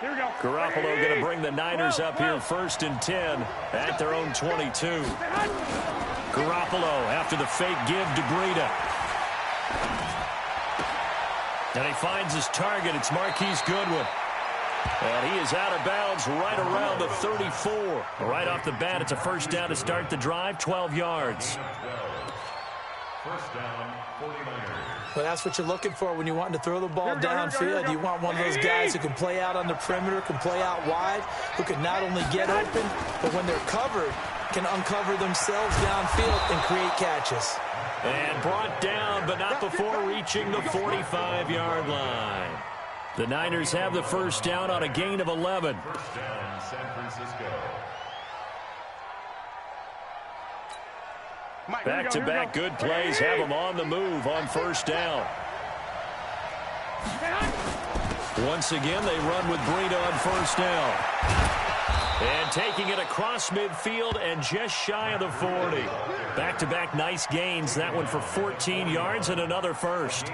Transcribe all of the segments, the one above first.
Garoppolo going to bring the Niners up here 1st and 10 at their own 22. Garoppolo after the fake give to Breida. And he finds his target. It's Marquise Goodwin. And he is out of bounds right around the 34. Right off the bat, it's a first down to start the drive, 12 yards. First down, 49ers. Well, that's what you're looking for when you're wanting to throw the ball downfield. You want one of those guys who can play out on the perimeter, can play out wide, who can not only get open, but when they're covered, can uncover themselves downfield and create catches. And brought down, but not before reaching the 45-yard line. The Niners have the first down on a gain of 11. First down, San Francisco. Back-to-back good plays have them on the move on first down. Once again, they run with Breida on first down. And taking it across midfield and just shy of the 40. Back-to-back nice gains. That one for 14 yards and another first.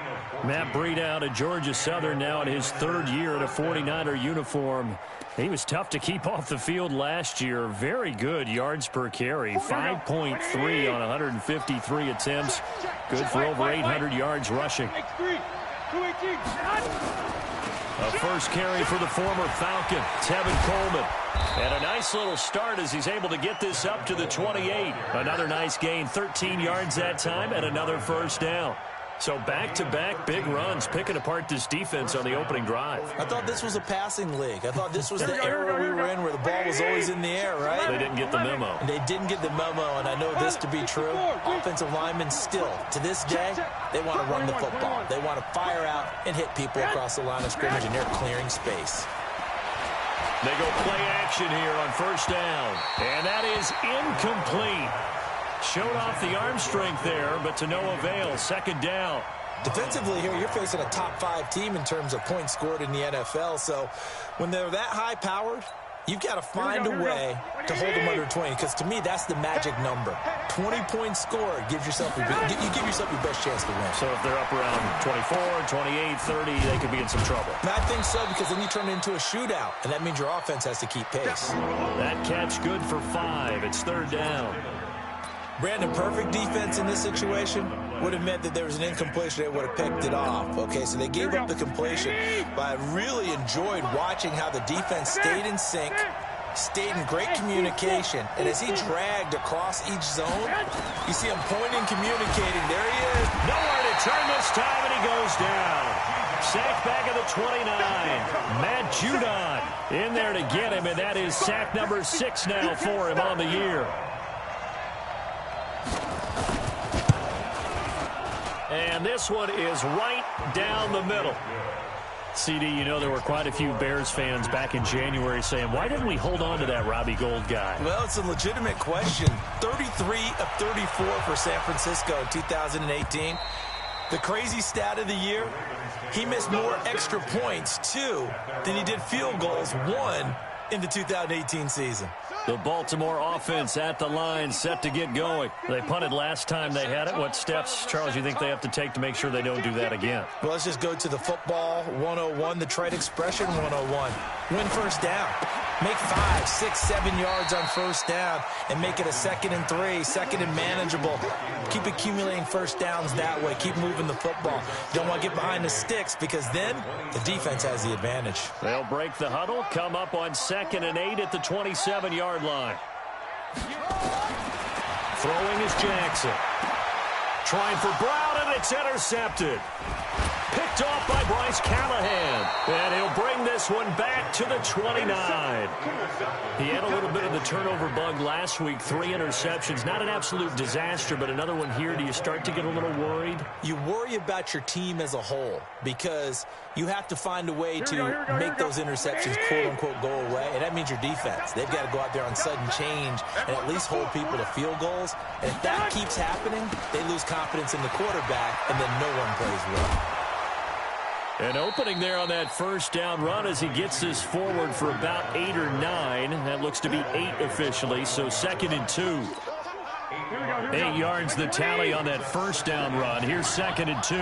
Matt Breida out of Georgia Southern now in his 3rd year in a 49er uniform. He was tough to keep off the field last year. Very good yards per carry. 5.3 on 153 attempts. Good for over 800 yards rushing. A first carry for the former Falcon, Tevin Coleman. And a nice little start as he's able to get this up to the 28. Another nice gain, 13 yards that time, and another first down. So back-to-back big runs, picking apart this defense on the opening drive. I thought this was a passing league. I thought this was the era we were in where the ball was always in the air, right? They didn't get the memo. And they didn't get the memo, and I know this to be true. Offensive linemen still, to this day, they want to run the football. They want to fire out and hit people across the line of scrimmage, and they're clearing space. They go play action here on first down. And that is incomplete. Showed off the arm strength there, but to no avail. Second down. Defensively here, you're facing a top-5 team in terms of points scored in the NFL. So when they're that high-powered, you've got to find a way to hold them under 20. Because to me, that's the magic number. 20 points scored gives yourself you give yourself your best chance to win. So if they're up around 24, 28, 30, they could be in some trouble. And I think so, because then you turn it into a shootout, and that means your offense has to keep pace. That catch good for 5. It's third down. Brandon, perfect defense in this situation would have meant that there was an incompletion. They would have picked it off. Okay, so they gave up the completion. But I really enjoyed watching how the defense stayed in sync, stayed in great communication. And as he dragged across each zone, you see him pointing, communicating. There he is. Nowhere to turn this time, and he goes down. Sack back at the 29. Matt Judon in there to get him, and that is sack number 6 now for him on the year. And this one is right down the middle. CD, you know there were quite a few Bears fans back in January saying, why didn't we hold on to that Robbie Gould guy? Well, it's a legitimate question. 33 of 34 for San Francisco in 2018. The crazy stat of the year, he missed more extra points, 2, than he did field goals, 1 in the 2018 season. The Baltimore offense at the line, set to get going. They punted last time they had it. What steps, Charles, you think they have to take to make sure they don't do that again? Well, let's just go to the football 101, the trade expression 101. Win first down. Make 5, 6, 7 yards on first down and make it a 2nd and 3, 2nd and manageable. Keep accumulating first downs that way. Keep moving the football. Don't want to get behind the sticks because then the defense has the advantage. They'll break the huddle, come up on 2nd and 8 at the 27-yard line. Throwing is Jackson. Trying for Brown, and it's intercepted. Picked off by Bryce Callahan. And he'll bring this one back to the 29. He had a little bit of the turnover bug last week. 3 interceptions. Not an absolute disaster, but another one here. Do you start to get a little worried? You worry about your team as a whole because you have to find a way to make those interceptions, quote-unquote, go away. And that means your defense. They've got to go out there on sudden change and at least hold people to field goals. And if that keeps happening, they lose confidence in the quarterback, and then no one plays well. An opening there on that first down run as he gets this forward for about 8 or 9. That looks to be 8 officially, so 2nd and 2. 8 yards the tally on that first down run. Here's 2nd and 2.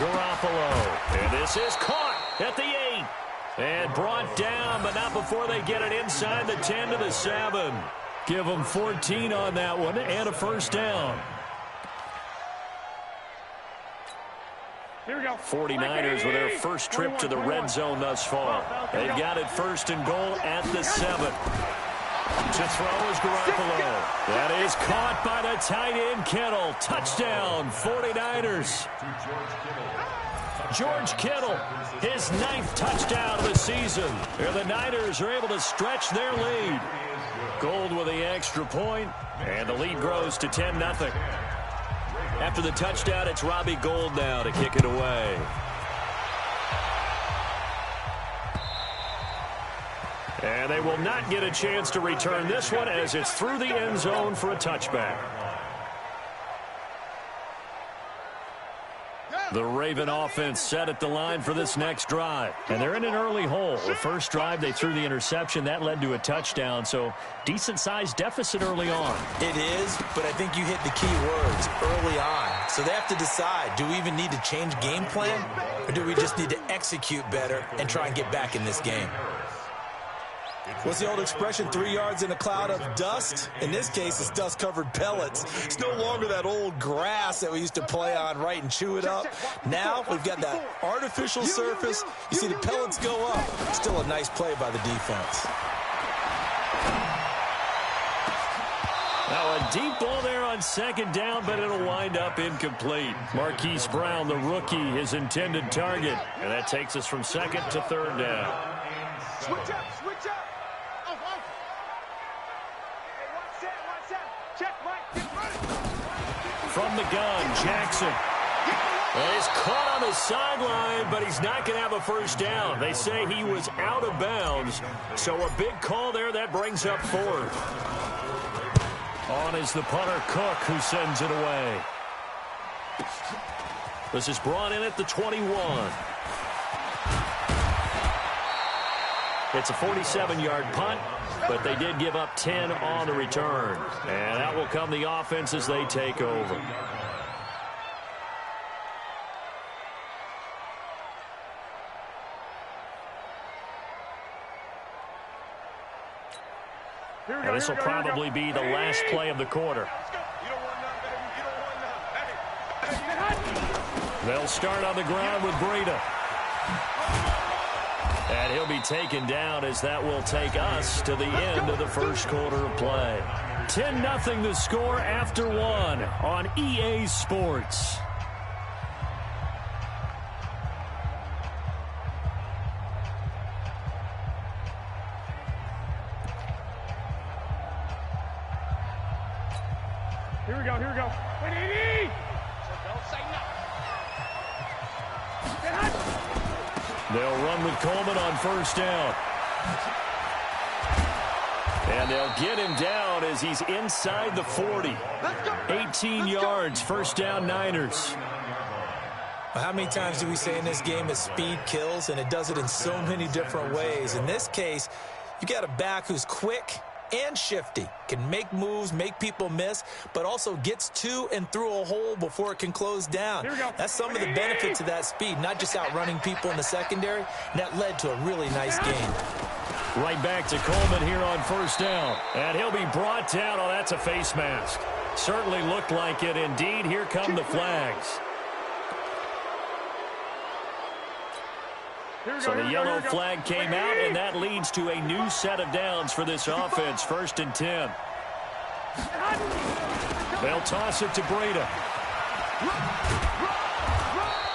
Garoppolo. And this is caught at the 8. And brought down, but not before they get it inside the 10 to the 7. Give them 14 on that one and a first down. Here we go. 49ers with their first trip to the red zone thus far. They've got it first and goal at the 7. To throw is Garoppolo. That is caught by the tight end Kittle. Touchdown, 49ers. George Kittle, his 9th touchdown of the season. And the Niners are able to stretch their lead. Gold with the extra point, and the lead grows to 10-0. After the touchdown, it's Robbie Gould now to kick it away. And they will not get a chance to return this one as it's through the end zone for a touchback. The Raven offense set at the line for this next drive. And they're in an early hole. The first drive, they threw the interception. That led to a touchdown. So decent-sized deficit early on. It is, but I think you hit the key words early on. So they have to decide, do we even need to change game plan? Or do we just need to execute better and try and get back in this game? What's the old expression, 3 yards in a cloud of dust? In this case, it's dust-covered pellets. It's no longer that old grass that we used to play on, right, and chew it up. Now we've got that artificial surface. You see the pellets go up. Still a nice play by the defense. Now a deep ball there on second down, but it'll wind up incomplete. Marquise Brown, the rookie, his intended target. And that takes us from second to third down. Switch up, switch up. From the gun, Jackson. And he's caught on the sideline, but he's not going to have a first down. They say he was out of bounds, so a big call there that brings up fourth. On is the punter, Cook, who sends it away. This is brought in at the 21. It's a 47-yard punt, but they did give up 10 on the return. And that will come the offense as they take over. And this will probably be the last play of the quarter. They'll start on the ground with Breida. And he'll be taken down as that will take us to the end of the first quarter of play. 10-0 the score after one on EA Sports. Here we go, here we go. Wait, Edie! Don't say nothing. They'll run with Coleman on first down. And they'll get him down as he's inside the 40. 18 yards, first down Niners. How many times do we say in this game that speed kills, and it does it in so many different ways? In this case, you got a back who's quick and shifty, can make moves, make people miss, but also gets to and through a hole before it can close down. That's some of the benefits of that speed, not just outrunning people in the secondary, and that led to a really nice game. Right back to Coleman here on first down, and he'll be brought down. Oh, that's a face mask. Certainly looked like it. Indeed, here come the flags. So the yellow flag came out, and that leads to a new set of downs for this offense. First and 10. They'll toss it to Breida.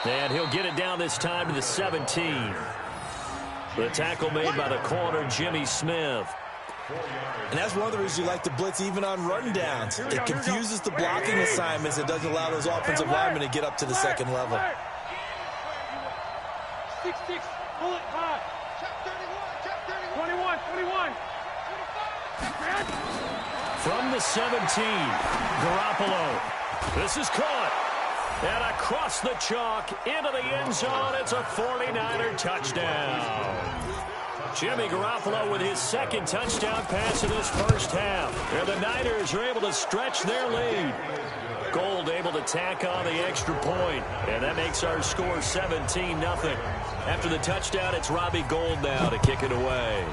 And he'll get it down this time to the 17. The tackle made by the corner, Jimmy Smith. And that's one of the reasons you like to blitz even on run downs. It confuses the blocking assignments. It doesn't allow those offensive linemen to get up to the second level. 6-6, bullet 5. 21. From the 17, Garoppolo. This is caught. And across the chalk into the end zone. It's a 49er touchdown. Jimmy Garoppolo with his second touchdown pass in this first half. And the Niners are able to stretch their lead. Gold able to tack on the extra point, and that makes our score 17-0. After the touchdown, it's Robbie Gold now to kick it away.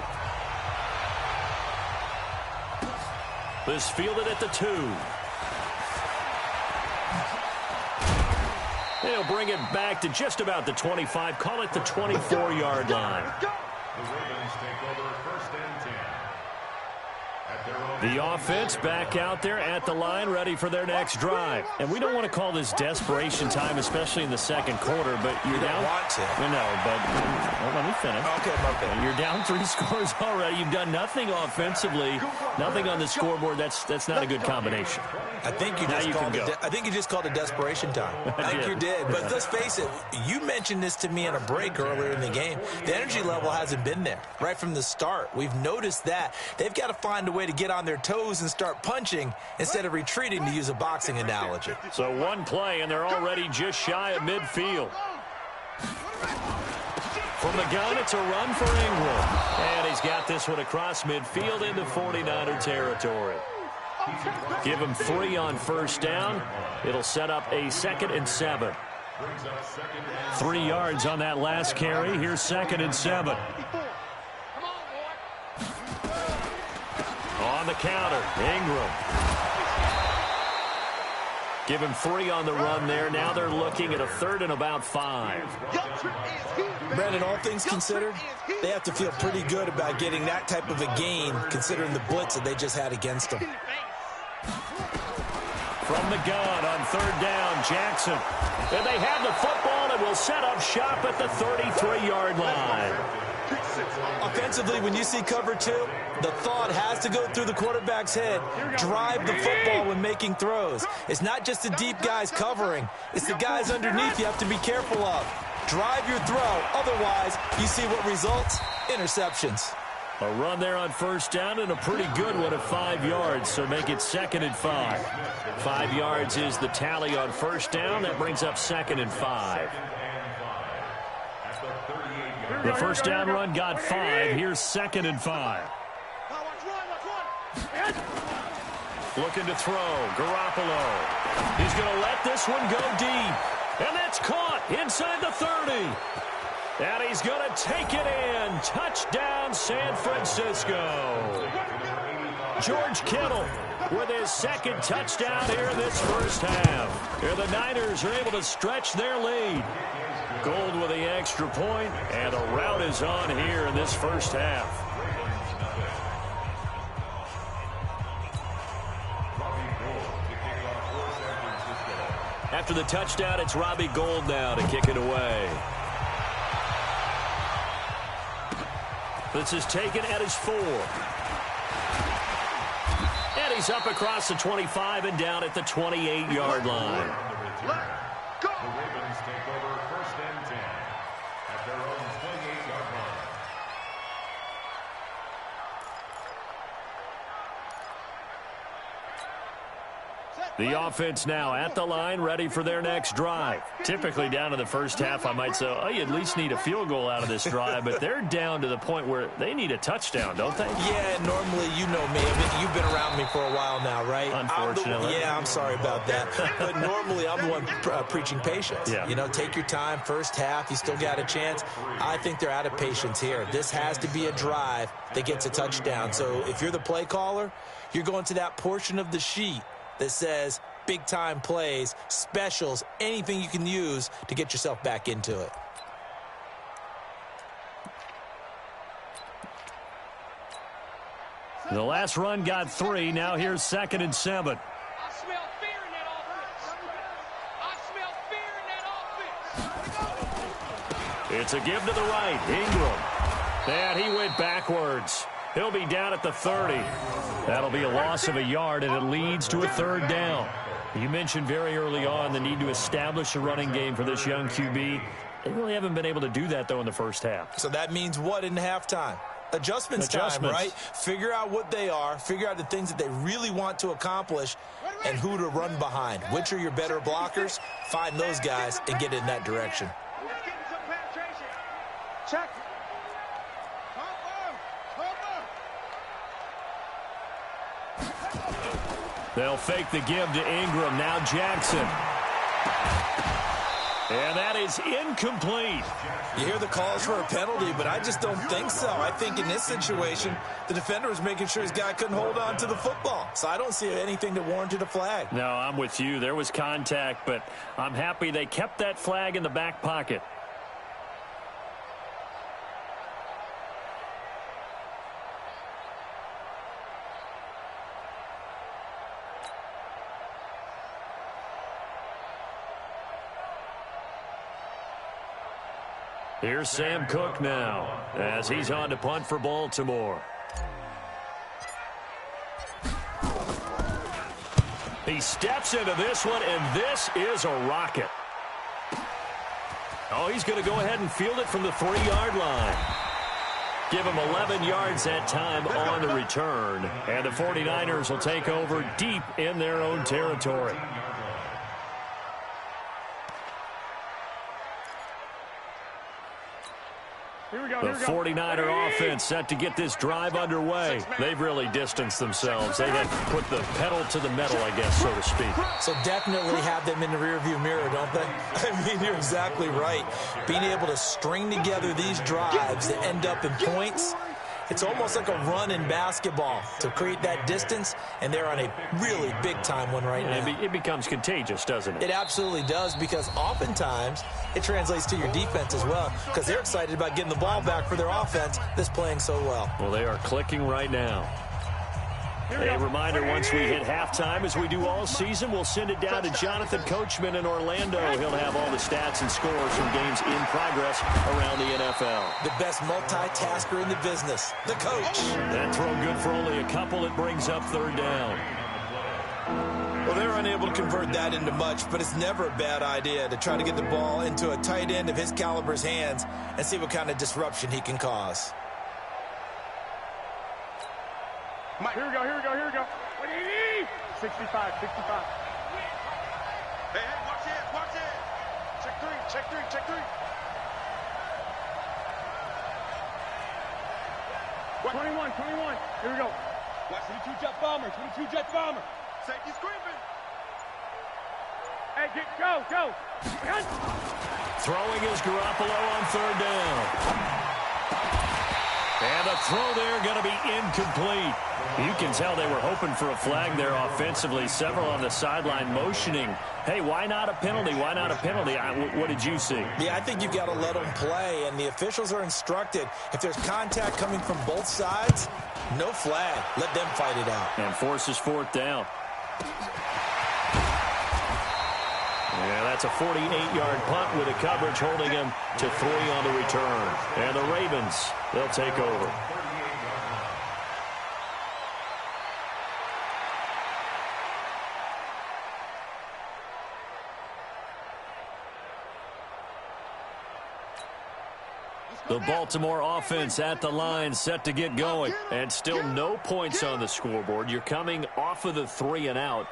This fielded at the 2. They'll bring it back to just about the 25. Call it the 24-yard line. The Ravens take over 1st and 10. The offense back out there at the line, ready for their next drive. And we don't want to call this desperation time, especially in the second quarter, but you're down. You don't want to. No, but well, let me finish. Okay, my bad. You're down 3 scores already. You've done nothing offensively, nothing on the scoreboard. That's not a good combination. I think you just called it desperation time. I think you did. But let's face it, you mentioned this to me in a break earlier in the game. The energy level hasn't been there right from the start. We've noticed that. They've got to find a way to get on their toes and start punching instead of retreating, to use a boxing analogy. So one play, and they're already just shy of midfield. From the gun, it's a run for Ingram. And he's got this one across midfield into 49er territory. Give him 3 on 1st down. It'll set up a 2nd and 7. 3 yards on that last carry. Here's 2nd and 7. On the counter, Ingram. Give him 3 on the run there. Now they're looking at a 3rd and about 5. Brandon, all things considered, they have to feel pretty good about getting that type of a gain, considering the blitz that they just had against them. From the gun on 3rd down, Jackson. And they have the football and will set up shop at the 33-yard line. Offensively, when you see cover 2, the thought has to go through the quarterback's head. Drive the football when making throws. It's not just the deep guys covering. It's the guys underneath you have to be careful of. Drive your throw. Otherwise, you see what results? Interceptions. A run there on 1st down and a pretty good one at 5 yards, so make it 2nd and 5. 5 yards is the tally on 1st down. That brings up 2nd and 5. The 1st down run got 5. Here's 2nd and 5. Looking to throw. Garoppolo. He's going to let this one go deep. And that's caught inside the 30. And he's going to take it in. Touchdown, San Francisco. George Kittle with his 2nd touchdown here in this 1st half. Here the Niners are able to stretch their lead. Gold with the extra point, and the rout is on here in this 1st half. After the touchdown, it's Robbie Gold now to kick it away. This is taken at his 4. And he's up across the 25 and down at the 28-yard line. The Ravens take over 1st and 10 at their own 28-yard line. The offense now at the line, ready for their next drive. Typically down to the 1st half, I might say, oh, you at least need a field goal out of this drive, but they're down to the point where they need a touchdown, don't they? Yeah, normally, you know me. I mean, you've been around me for a while now, right? Unfortunately. I'm sorry about that. But normally, I'm the one preaching patience. Yeah. You know, take your time. 1st half, you still got a chance. I think they're out of patience here. This has to be a drive that gets a touchdown. So if you're the play caller, you're going to that portion of the sheet that says big-time plays, specials, anything you can use to get yourself back into it. The last run got 3. Now here's 2nd and 7. I smell fear in that offense. I smell fear in that offense. It's a give to the right. Ingram. And he went backwards. He'll be down at the 30. That'll be a loss of a yard, and it leads to a 3rd down. You mentioned very early on the need to establish a running game for this young QB. They really haven't been able to do that, though, in the 1st half. So that means what in halftime? Adjustments time, right? Figure out what they are, figure out the things that they really want to accomplish, and who to run behind. Which are your better blockers? Find those guys and get in that direction. Let's get some penetration. Check. They'll fake the give to Ingram. Now Jackson. And that is incomplete. You hear the calls for a penalty, but I just don't think so. I think in this situation, the defender was making sure his guy couldn't hold on to the football. So I don't see anything that warranted a flag. No, I'm with you. There was contact, but I'm happy they kept that flag in the back pocket. Here's Sam Cook now as he's on to punt for Baltimore. He steps into this one, and this is a rocket. Oh, he's going to go ahead and field it from the 3-yard line. Give him 11 yards that time on the return. And the 49ers will take over deep in their own territory. The 49er offense set to get this drive underway. They've really distanced themselves. They have put the pedal to the metal, I guess, so to speak. So definitely have them in the rearview mirror, don't they? I mean, you're exactly right. Being able to string together these drives that end up in points, it's almost like a run in basketball to create that distance, and they're on a really big-time one right now. It becomes contagious, doesn't it? It absolutely does, because oftentimes it translates to your defense as well, because they're excited about getting the ball back for their offense that's playing so well. Well, they are clicking right now. A reminder, once we hit halftime, as we do all season, we'll send it down to Jonathan Coachman in Orlando. He'll have all the stats and scores from games in progress around the NFL. The best multitasker in the business, the coach. That throw good for only a couple. It brings up 3rd down. Well, they're unable to convert that into much, but it's never a bad idea to try to get the ball into a tight end of his caliber's hands and see what kind of disruption he can cause. Here we go, here we go, here we go. 65, 65. Hey, watch it, watch it. Check 3, check 3, check 3. 21, 21. Here we go. Watch 22 jet bomber, 22 jet bomber. Safety screaming. Hey, go, go. Throwing is Garoppolo on 3rd down. And the throw there going to be incomplete. You can tell they were hoping for a flag there offensively. Several on the sideline motioning. Hey, why not a penalty? Why not a penalty? What did you see? Yeah, I think you've got to let them play, and the officials are instructed. If there's contact coming from both sides, no flag. Let them fight it out. And forces 4th down. Yeah, that's a 48-yard punt with a coverage holding him to 3 on the return. And the Ravens, they'll take over. The Baltimore offense at the line, set to get going. And still no points on the scoreboard. You're coming off of the 3 and out.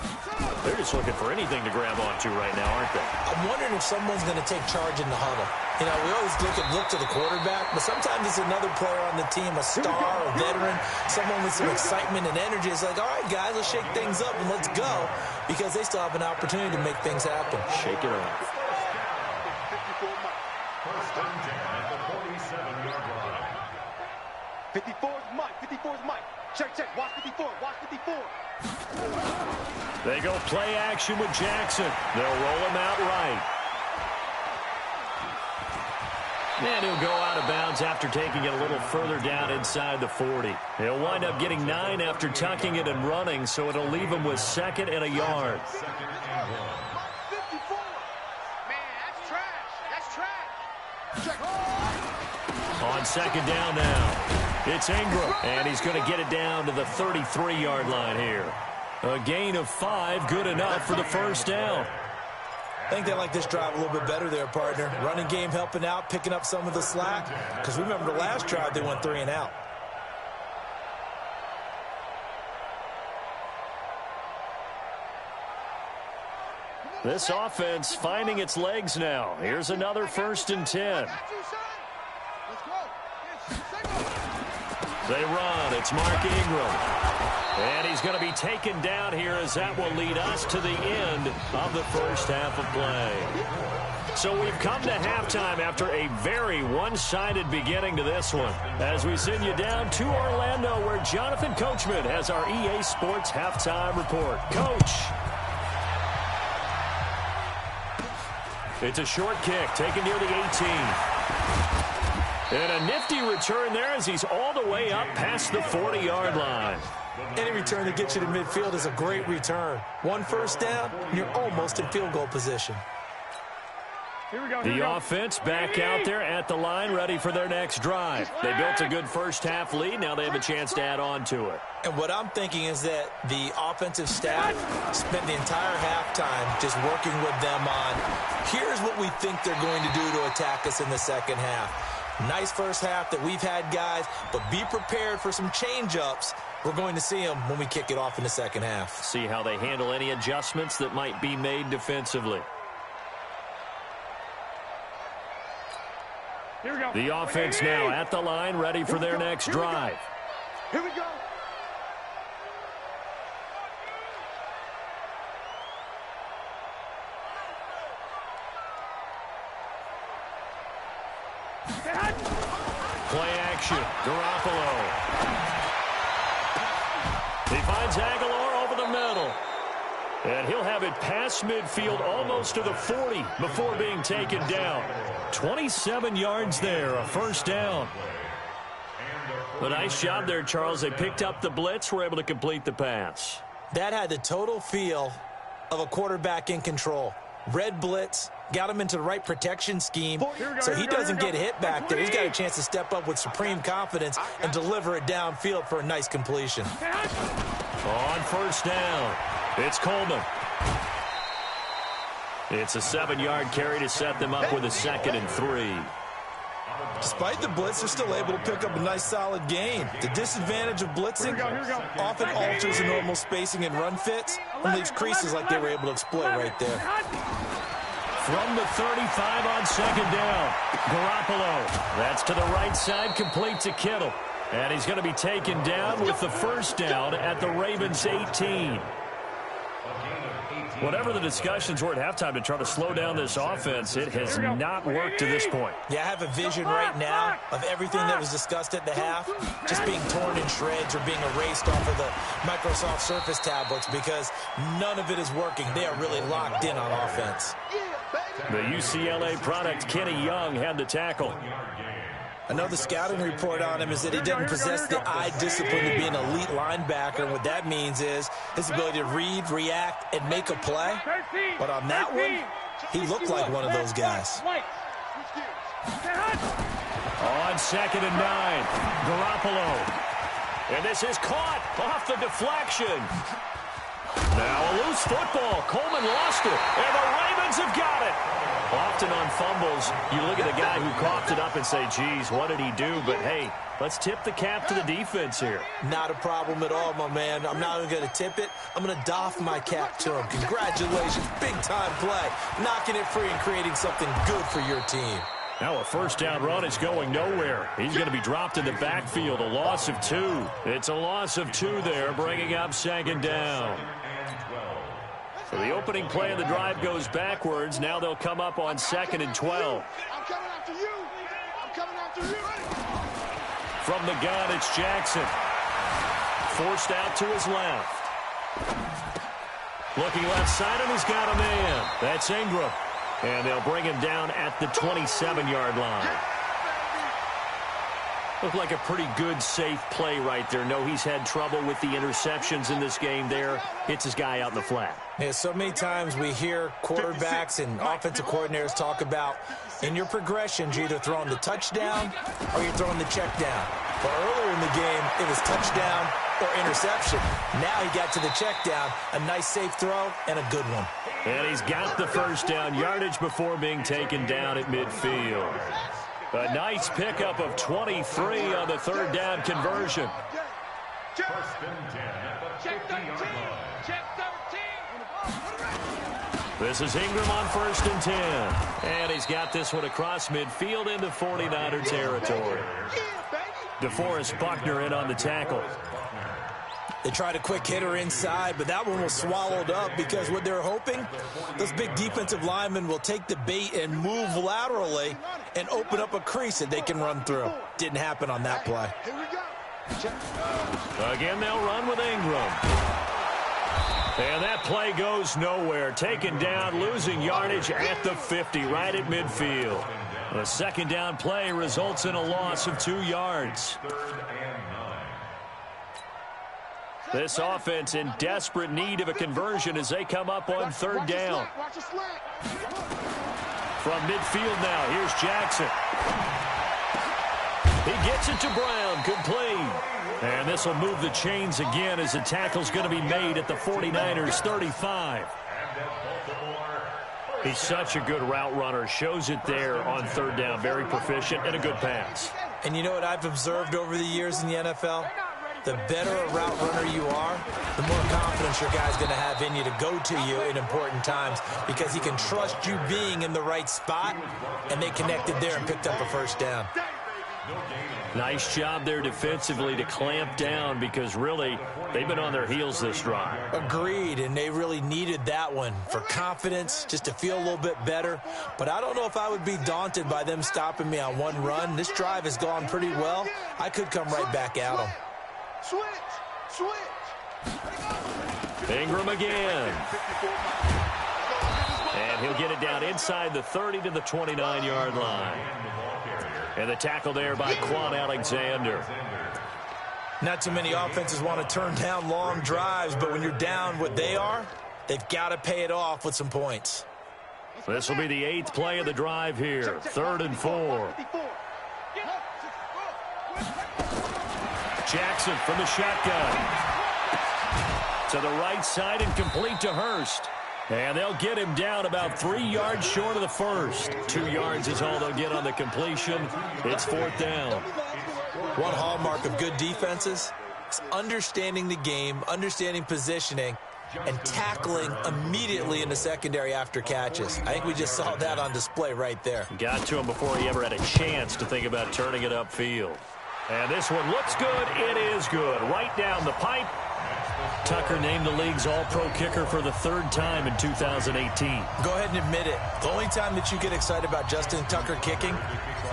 They're just looking for anything to grab onto right now, aren't they? I'm wondering if someone's going to take charge in the huddle. You know, we always look to the quarterback, but sometimes it's another player on the team, a star, a veteran, someone with some excitement and energy. It's like, all right, guys, let's shake things up and let's go, because they still have an opportunity to make things happen. Shake it off. First and 10 at the 47-yard line. 54's Mike, 54's Mike. Check, check, watch 54, watch 54. They go play action with Jackson. They'll roll him out right. And he'll go out of bounds after taking it a little further down inside the 40. He'll wind up getting 9 after tucking it and running, so it'll leave him with 2nd and a yard. 54. Man, that's trash. That's trash. Check. On 2nd down now, it's Ingram, and he's going to get it down to the 33-yard line here. A gain of 5, good enough for the 1st down. I think they like this drive a little bit better there, partner. Running game helping out, picking up some of the slack. Because remember, the last drive they went 3 and out. This offense finding its legs now. Here's another 1st and 10. They run. It's Mark Ingram. And he's going to be taken down here as that will lead us to the end of the first half of play. So we've come to halftime after a very one-sided beginning to this one. As we send you down to Orlando, where Jonathan Coachman has our EA Sports halftime report. Coach. It's a short kick taken near the 18. And a nifty return there as he's all the way up past the 40-yard line. Any return that gets you to midfield is a great return. One first down, you're almost in field goal position. The offense back out there at the line, ready for their next drive. They built a good first-half lead. Now they have a chance to add on to it. And what I'm thinking is that the offensive staff spent the entire halftime just working with them on, here's what we think they're going to do to attack us in the second half. Nice first half that we've had, guys, but be prepared for some change-ups. We're going to see them when we kick it off in the second half. See how they handle any adjustments that might be made defensively. Here we go. The offense now at the line, ready for their next drive. Here we go. Play action. Garoppolo. He finds Aguilar over the middle. And he'll have it past midfield almost to the 40 before being taken down. 27 yards there, a first down. A nice job there, Charles. They picked up the blitz, were able to complete the pass. That had the total feel of a quarterback in control. Red blitz, got him into the right protection scheme, so he doesn't get hit back there. He's got a chance to step up with supreme confidence and deliver it downfield for a nice completion. On first down, it's Coleman. It's a 7-yard carry to set them up with a 2nd and 3. Despite the blitz, they're still able to pick up a nice solid gain. The disadvantage of blitzing often alters the normal spacing and run fits and leaves creases like they were able to exploit right there. From the 35 on 2nd down, Garoppolo. That's to the right side, complete to Kittle. And he's going to be taken down with the first down at the Ravens' 18. Whatever the discussions were at halftime to try to slow down this offense, it has not worked to this point. Yeah, I have a vision right now of everything that was discussed at the half just being torn in shreds or being erased off of the Microsoft Surface tablets because none of it is working. They are really locked in on offense. The UCLA product, Kenny Young, had the tackle. I know the scouting report on him is that he didn't possess the eye discipline to be an elite linebacker. And what that means is his ability to read, react, and make a play. But on that one, he looked like one of those guys. On 2nd and 9, Garoppolo. And this is caught off the deflection. Now a loose football. Coleman lost it, and the Ravens have got it. Often on fumbles, you look at the guy who coughed it up and say, geez, what did he do? But, hey, let's tip the cap to the defense here. Not a problem at all, my man. I'm not even going to tip it. I'm going to doff my cap to him. Congratulations. Big-time play. Knocking it free and creating something good for your team. Now a first down run is going nowhere. He's going to be dropped in the backfield. A loss of 2. It's a loss of 2 there, bringing up 2nd down. So the opening play of the drive goes backwards. Now they'll come up on 2nd and 12. I'm coming after you. I'm coming after you. From the gun, it's Jackson. Forced out to his left. Looking left side, and he's got a man. That's Ingram. And they'll bring him down at the 27-yard line. Looked like a pretty good, safe play right there. No, he's had trouble with the interceptions in this game there. Hits his guy out in the flat. Yeah, so many times we hear quarterbacks and offensive coordinators talk about in your progressions, you're either throwing the touchdown or you're throwing the check down. But earlier in the game, it was touchdown or interception. Now he got to the check down, a nice safe throw and a good one. And he's got the first down yardage before being taken down at midfield. A nice pickup of 23 on the 3rd down conversion. First and 10 at the 50-yard line. Check 13. This is Ingram on 1st and 10. And he's got this one across midfield into 49er territory. Yeah, baby. DeForest Buckner in on the tackle. They tried a quick hitter inside, but that one was swallowed up because what they're hoping, those big defensive linemen will take the bait and move laterally and open up a crease that they can run through. Didn't happen on that play. Again, they'll run with Ingram. And that play goes nowhere. Taken down, losing yardage at the 50, right at midfield. The second down play results in a loss of 2 yards. This offense in desperate need of a conversion as they come up on third down. From midfield now, here's Jackson. He gets it to Brown, complete. And this will move the chains again as the tackle's going to be made at the 49ers 35. He's such a good route runner. Shows it there on third down. Very proficient and a good pass. And you know what I've observed over the years in the NFL? The better a route runner you are, the more confidence your guy's going to have in you to go to you in important times because he can trust you being in the right spot, and they connected there and picked up a first down. Nice job there defensively to clamp down because really they've been on their heels this drive. Agreed, and they really needed that one for confidence, just to feel a little bit better. But I don't know if I would be daunted by them stopping me on one run. This drive has gone pretty well. I could come right back at them. Switch. Ingram again. And he'll get it down inside the 30 to the 29-yard line. And the tackle there by Quan Alexander. Not too many offenses want to turn down long drives, but when you're down what they are, they've got to pay it off with some points. This will be the 8th play of the drive here. 3rd and 4. Jackson from the shotgun. To the right side and complete to Hurst. And they'll get him down about 3 yards short of the first. 2 yards is all they'll get on the completion. It's 4th down. One hallmark of good defenses is understanding the game, understanding positioning, and tackling immediately in the secondary after catches. I think we just saw that on display right there. Got to him before he ever had a chance to think about turning it upfield. And this one looks good. It is good. Right down the pipe. Tucker named the league's all-pro kicker for the 3rd time in 2018. Go ahead and admit it. The only time that you get excited about Justin Tucker kicking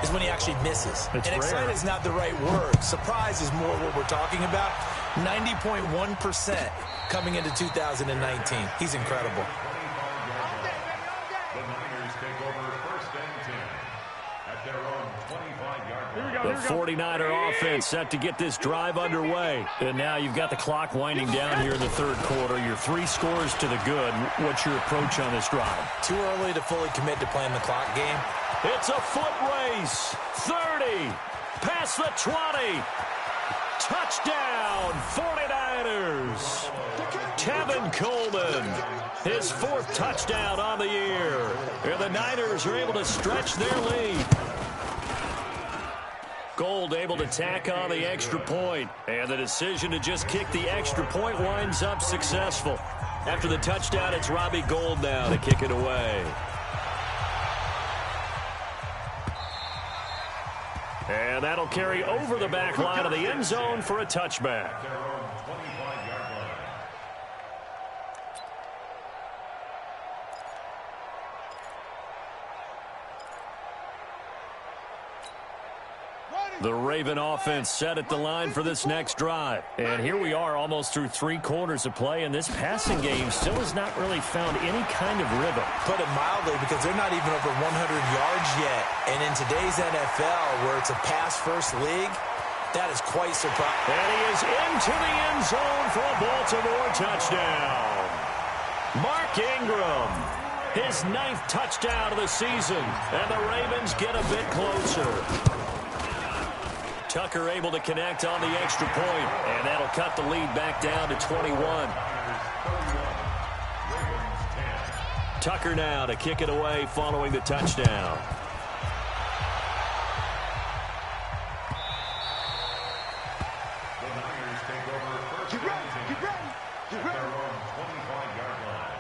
is when he actually misses. It's and rare. excited is not the right word. Surprise is more what we're talking about. 90.1% coming into 2019. He's incredible. The Niners take over 1st and 10 at their own 25-yard line. The 49er offense set to get this drive underway. And now you've got the clock winding down here in the 3rd quarter. You're 3 scores to the good. What's your approach on this drive? Too early to fully commit to playing the clock game. It's a foot race. 30. Past the 20. Touchdown, 49ers. Tevin Coleman, his 4th touchdown on the year. And the Niners are able to stretch their lead. Gold able to tack on the extra point. And the decision to just kick the extra point winds up successful. After the touchdown, it's Robbie Gould now to kick it away. And that'll carry over the back line of the end zone for a touchback. The Raven offense set at the line for this next drive. And here we are almost through 3 quarters of play, and this passing game still has not really found any kind of rhythm. Put it mildly, because they're not even over 100 yards yet. And in today's NFL, where it's a pass-first league, that is quite surprising. And he is into the end zone for a Baltimore touchdown. Mark Ingram, his 9th touchdown of the season, and the Ravens get a bit closer. Tucker able to connect on the extra point, and that'll cut the lead back down to 21. Tucker now to kick it away following the touchdown. The Niners take over 1st and 10 at their own 25-yard line.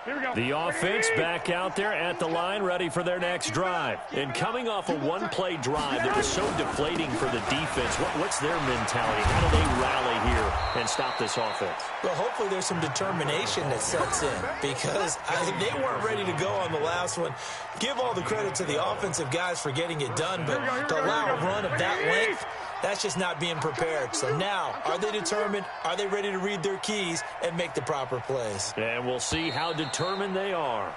Here we go. The offense back out there at the line, ready for their next drive. And coming off a one-play drive that was so deflating for the defense, what's their mentality? How do they rally here and stop this offense? Well, hopefully there's some determination that sets in because they weren't ready to go on the last one. Give all the credit to the offensive guys for getting it done, but to allow a run of that length, that's just not being prepared. So now, are they determined? Are they ready to read their keys and make the proper plays? And we'll see how determined they are.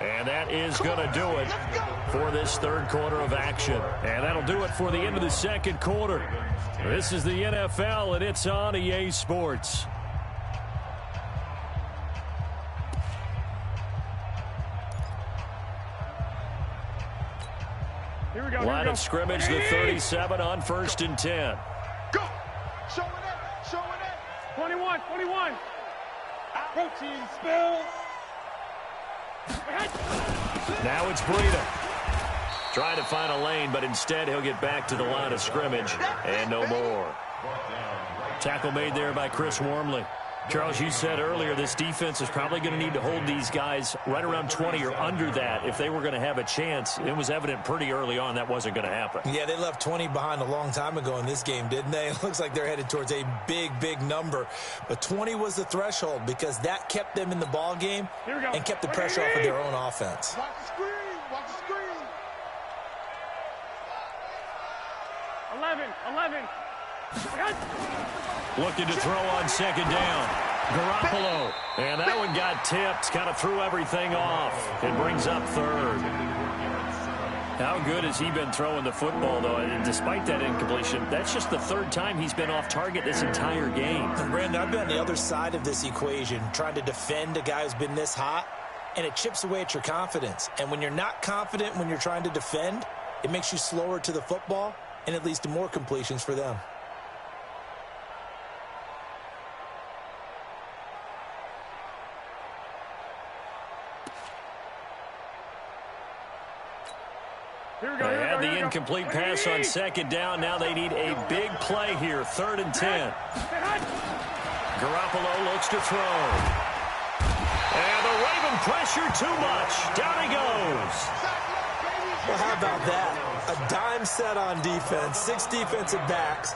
And that is going to do it for this third quarter of action. And that'll do it for the end of the second quarter. This is the NFL, and it's on EA Sports. Here we go. Line of scrimmage, the 37 on 1st and 10. Go. Show it up. Show it up. 21. Protein spill. Now it's Breida. Trying to find a lane, but instead he'll get back to the line of scrimmage and no more. Tackle made there by Chris Wormley. Charles, you said earlier this defense is probably going to need to hold these guys right around 20 or under that if they were going to have a chance. It was evident pretty early on that wasn't going to happen. Yeah, they left 20 behind a long time ago in this game, didn't they? It looks like they're headed towards a big number. But 20 was the threshold because that kept them in the ball game and kept the pressure off of their own offense. Watch the screen. Watch the screen. 11. Looking to throw on second down. Garoppolo. And that one got tipped. Kind of threw everything off. It brings up third. How good has he been throwing the football, though? And despite that incompletion, that's just the third time he's been off target this entire game. And Brandon, I've been on the other side of this equation, trying to defend a guy who's been this hot, and it chips away at your confidence. And when you're not confident when you're trying to defend, it makes you slower to the football, and it leads to more completions for them. They had the incomplete pass on second down. Now they need a big play here. 3rd and 10. Garoppolo looks to throw. And the Raven pressure too much. Down he goes. Well, how about that? A dime set on defense, 6 defensive backs.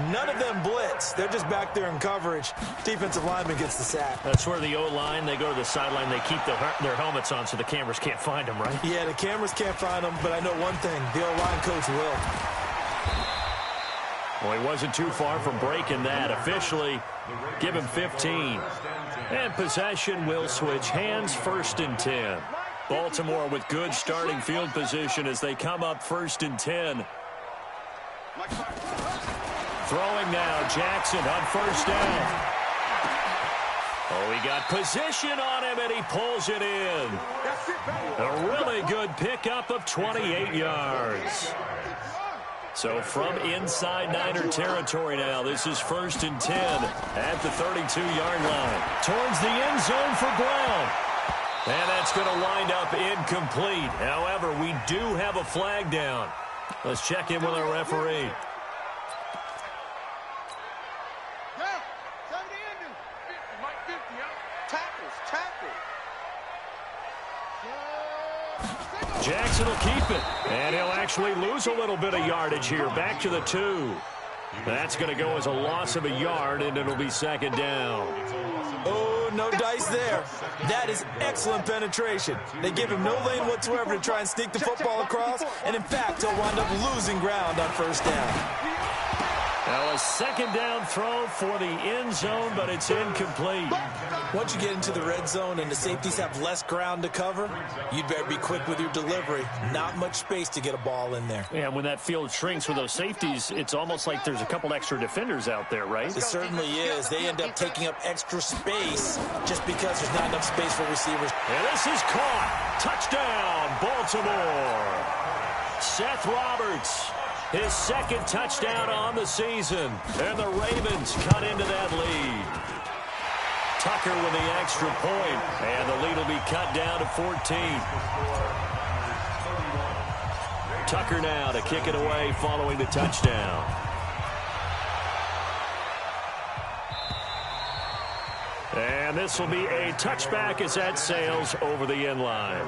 None of them blitz. They're just back there in coverage. Defensive lineman gets the sack. That's where the O-line, they go to the sideline, they keep their helmets on so the cameras can't find them, right? Yeah, the cameras can't find them, but I know one thing. The O-line coach will. Well, he wasn't too far from breaking that. Officially, give him 15. And possession will switch hands. 1st and 10. Baltimore with good starting field position as they come up 1st and 10. Throwing now, Jackson on 1st down. Oh, he got position on him, and he pulls it in. A really good pickup of 28 yards. So from inside Niner territory now, this is 1st and 10 at the 32-yard line. Towards the end zone for Brown. And that's going to wind up incomplete. However, we do have a flag down. Let's check in with our referee. Jackson will keep it, and he'll actually lose a little bit of yardage here. Back to the 2. That's going to go as a loss of a yard, and it'll be 2nd down. Oh, no dice there. That is excellent penetration. They give him no lane whatsoever to try and sneak the football across, and in fact, he'll wind up losing ground on 1st down. Now a 2nd down throw for the end zone, but it's incomplete. Once you get into the red zone and the safeties have less ground to cover, you'd better be quick with your delivery. Not much space to get a ball in there. Yeah, when that field shrinks with those safeties, it's almost like there's a couple extra defenders out there, right? It certainly is. They end up taking up extra space just because there's not enough space for receivers. And this is caught. Touchdown, Baltimore. Seth Roberts. His 2nd touchdown on the season. And the Ravens cut into that lead. Tucker with the extra point. And the lead will be cut down to 14. Tucker now to kick it away following the touchdown. And And this will be a touchback as that sails over the end line.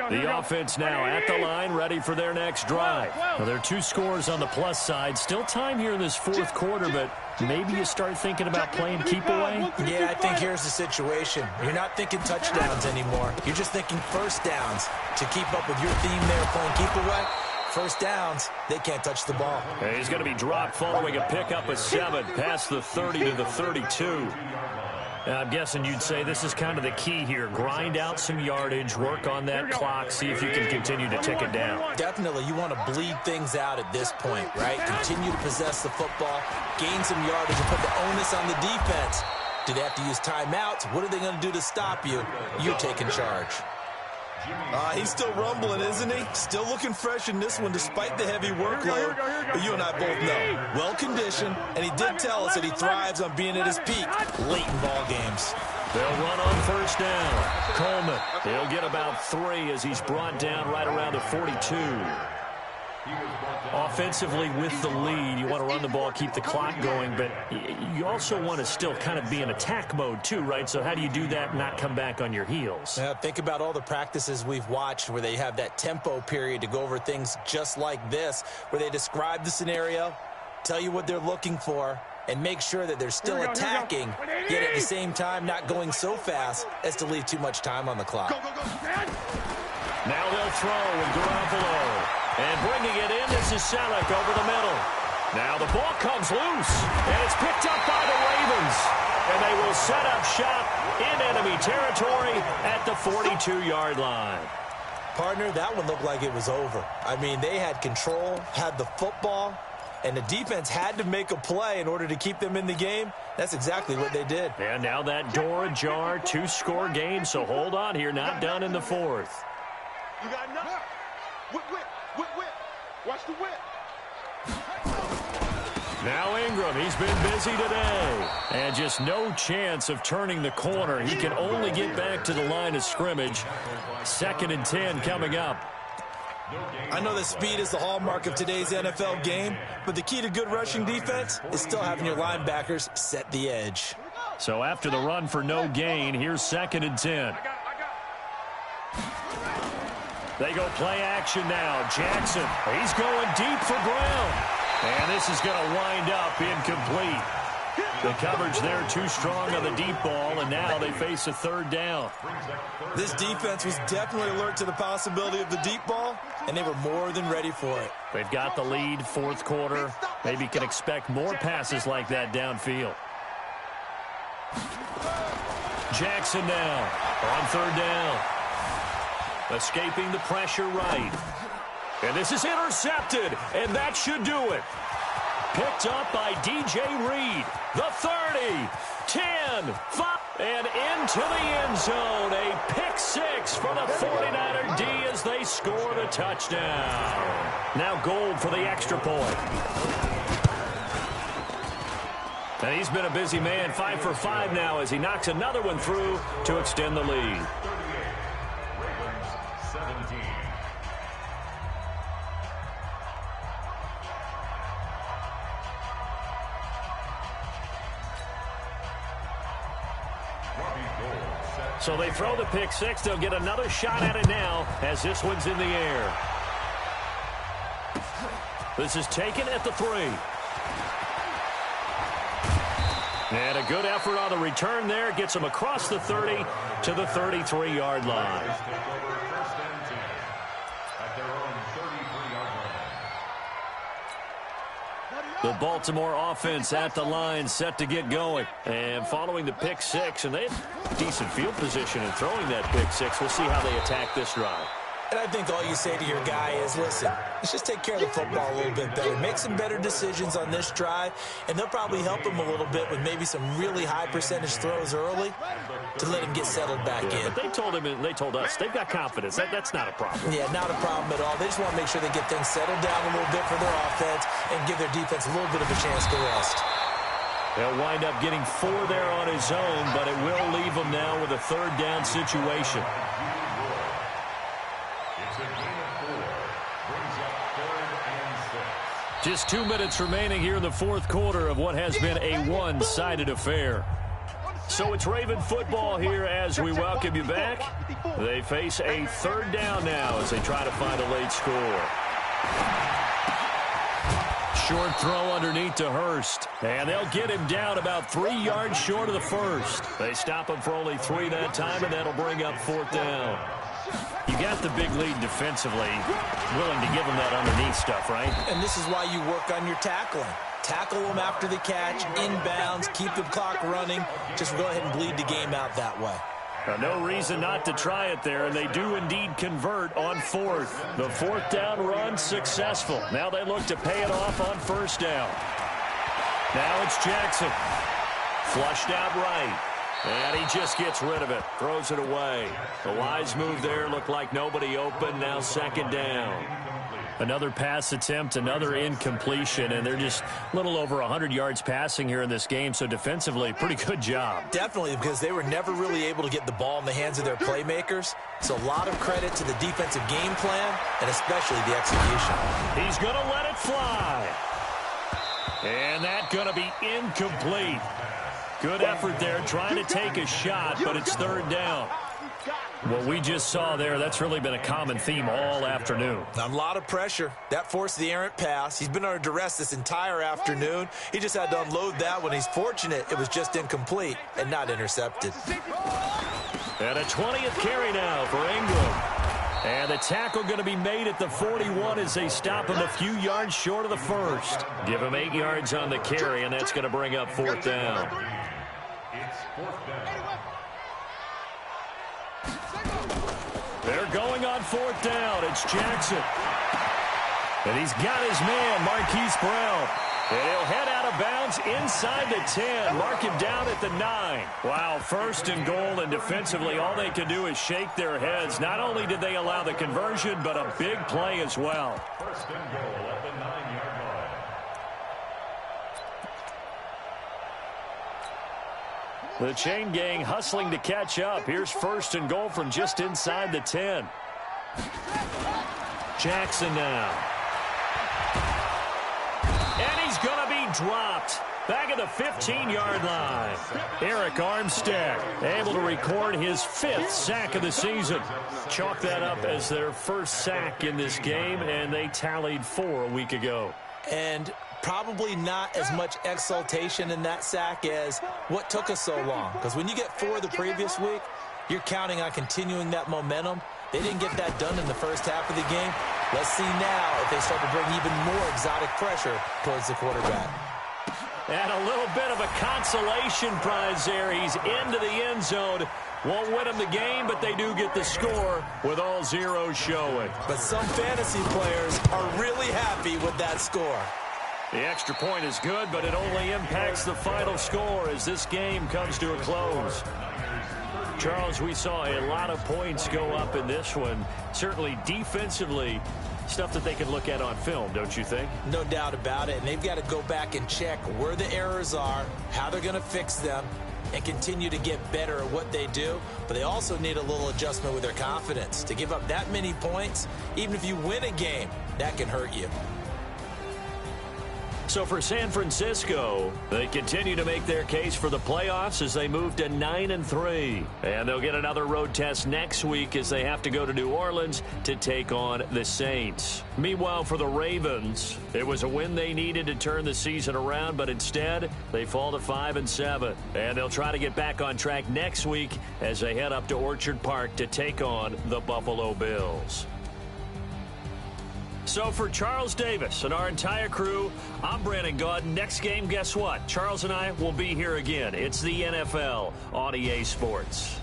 The offense now at the line, ready for their next drive. Well, there are 2 scores on the plus side. Still time here in this fourth quarter, but maybe you start thinking about playing keep away? Yeah, I think here's the situation. You're not thinking touchdowns anymore. You're just thinking first downs. To keep up with your theme there, playing keep away, first downs, they can't touch the ball. He's going to be dropped following a pickup of 7 past the 30 to the 32. I'm guessing you'd say this is kind of the key here. Grind out some yardage, work on that clock, see if you can continue to tick it down. Definitely, you want to bleed things out at this point, right? Continue to possess the football, gain some yardage, and put the onus on the defense. Do they have to use timeouts? What are they going to do to stop you? You're taking charge. He's still rumbling, isn't he? Still looking fresh in this one despite the heavy workload. But you and I both know, well-conditioned, and he did tell us that he thrives on being at his peak late in ball games. They'll run on first down. Coleman, he'll get about 3 as he's brought down right around the 42. Offensively with the lead, you want to run the ball, keep the clock going, but you also want to still kind of be in attack mode too, right? So how do you do that and not come back on your heels? Think about all the practices we've watched where they have that tempo period to go over things just like this, where they describe the scenario, tell you what they're looking for, and make sure that they're still attacking, yet at the same time not going so fast as to leave too much time on the clock. Now they'll throw with Garoppolo. And bringing it in, this is Selleck over the middle. Now the ball comes loose, and it's picked up by the Ravens. And they will set up shop in enemy territory at the 42-yard line. Partner, that one looked like it was over. I mean, they had control, had the football, and the defense had to make a play in order to keep them in the game. That's exactly what they did. And now that door ajar, 2-score game, so hold on here, not done in the fourth. You got enough? Whip. Watch the whip. Now Ingram, he's been busy today. And just no chance of turning the corner. He can only get back to the line of scrimmage. 2nd and 10 coming up. I know that speed is the hallmark of today's NFL game, but the key to good rushing defense is still having your linebackers set the edge. So after the run for no gain, here's 2nd and 10. They go play action now. Jackson, he's going deep for Brown. And this is going to wind up incomplete. The coverage there too strong on the deep ball, and now they face a 3rd down. This defense was definitely alert to the possibility of the deep ball, and they were more than ready for it. They've got the lead, 4th quarter. Maybe can expect more passes like that downfield. Jackson now on 3rd down. Escaping the pressure right. And this is intercepted, and that should do it. Picked up by DJ Reed. The 30, 10, 5, and into the end zone. A pick 6 for the 49er D as they score the touchdown. Now Gold for the extra point. And he's been a busy man, 5 for 5 now as he knocks another one through to extend the lead. So they throw the pick 6. They'll get another shot at it now as this one's in the air. This is taken at the 3. And a good effort on the return there. Gets him across the 30 to the 33-yard line. The Baltimore offense at the line, set to get going. And following the pick 6, and they have decent field position in throwing that pick 6. We'll see how they attack this drive. And I think all you say to your guy is, listen, let's just take care of the football a little bit better. Make some better decisions on this drive, and they'll probably help him a little bit with maybe some really high percentage throws early to let him get settled back in. But they told him, and they told us, they've got confidence. That's not a problem. Yeah, not a problem at all. They just want to make sure they get things settled down a little bit for their offense and give their defense a little bit of a chance to rest. They'll wind up getting 4 there on his own, but it will leave him now with a 3rd down situation. Just 2 minutes remaining here in the fourth quarter of what has been a one-sided affair. So it's Raven football here as we welcome you back. They face a third down now as they try to find a late score. Short throw underneath to Hurst. And they'll get him down about 3 yards short of the first. They stop him for only 3 that time, and that'll bring up fourth down. You got the big lead defensively, willing to give them that underneath stuff, right? And this is why you work on your tackling. Tackle them after the catch, inbounds, keep the clock running. Just go ahead and bleed the game out that way. No reason not to try it there, and they do indeed convert on fourth. The fourth down run successful. Now they look to pay it off on first down. Now it's Jackson. Flushed out right. And he just gets rid of it, throws it away. The wise move there, looked like nobody open, now second down. Another pass attempt, another incompletion, and they're just a little over 100 yards passing here in this game, so defensively, pretty good job. Definitely, because they were never really able to get the ball in the hands of their playmakers, so a lot of credit to the defensive game plan, and especially the execution. He's going to let it fly. And that's going to be incomplete. Good effort there, trying to take a shot, but it's third down. What we just saw there, that's really been a common theme all afternoon. A lot of pressure. That forced the errant pass. He's been under duress this entire afternoon. He just had to unload that one. He's fortunate it was just incomplete and not intercepted. And a 20th carry now for Ingram. And the tackle going to be made at the 41 as they stop him a few yards short of the first. Give him 8 yards on the carry, and that's going to bring up fourth down. It's fourth down. They're going on fourth down. It's Jackson. And he's got his man, Marquise Brown. And he'll head out of bounds inside the 10. Mark him down at the 9. Wow, first and goal, and defensively all they can do is shake their heads. Not only did they allow the conversion, but a big play as well. First and goal at the 9-yard line. The chain gang hustling to catch up. Here's first and goal from just inside the 10. Jackson now. And he's going to be dropped. Back at the 15-yard line. Eric Armstead able to record his 5th sack of the season. Chalk that up as their first sack in this game, and they tallied 4 a week ago. And probably not as much exultation in that sack as what took us so long. Because when you get 4 the previous week, you're counting on continuing that momentum. They didn't get that done in the first half of the game. Let's see now if they start to bring even more exotic pressure towards the quarterback. And a little bit of a consolation prize there. He's into the end zone. Won't win them the game, but they do get the score with all zeros showing. But some fantasy players are really happy with that score. The extra point is good, but it only impacts the final score as this game comes to a close. Charles, we saw a lot of points go up in this one. Certainly defensively, stuff that they can look at on film, don't you think? No doubt about it. And they've got to go back and check where the errors are, how they're going to fix them, and continue to get better at what they do. But they also need a little adjustment with their confidence. To give up that many points, even if you win a game, that can hurt you. So for San Francisco, they continue to make their case for the playoffs as they move to 9-3. And they'll get another road test next week as they have to go to New Orleans to take on the Saints. Meanwhile, for the Ravens, it was a win they needed to turn the season around, but instead they fall to 5-7. And they'll try to get back on track next week as they head up to Orchard Park to take on the Buffalo Bills. So for Charles Davis and our entire crew, I'm Brandon Gaudin. Next game, guess what? Charles and I will be here again. It's the NFL on EA Sports.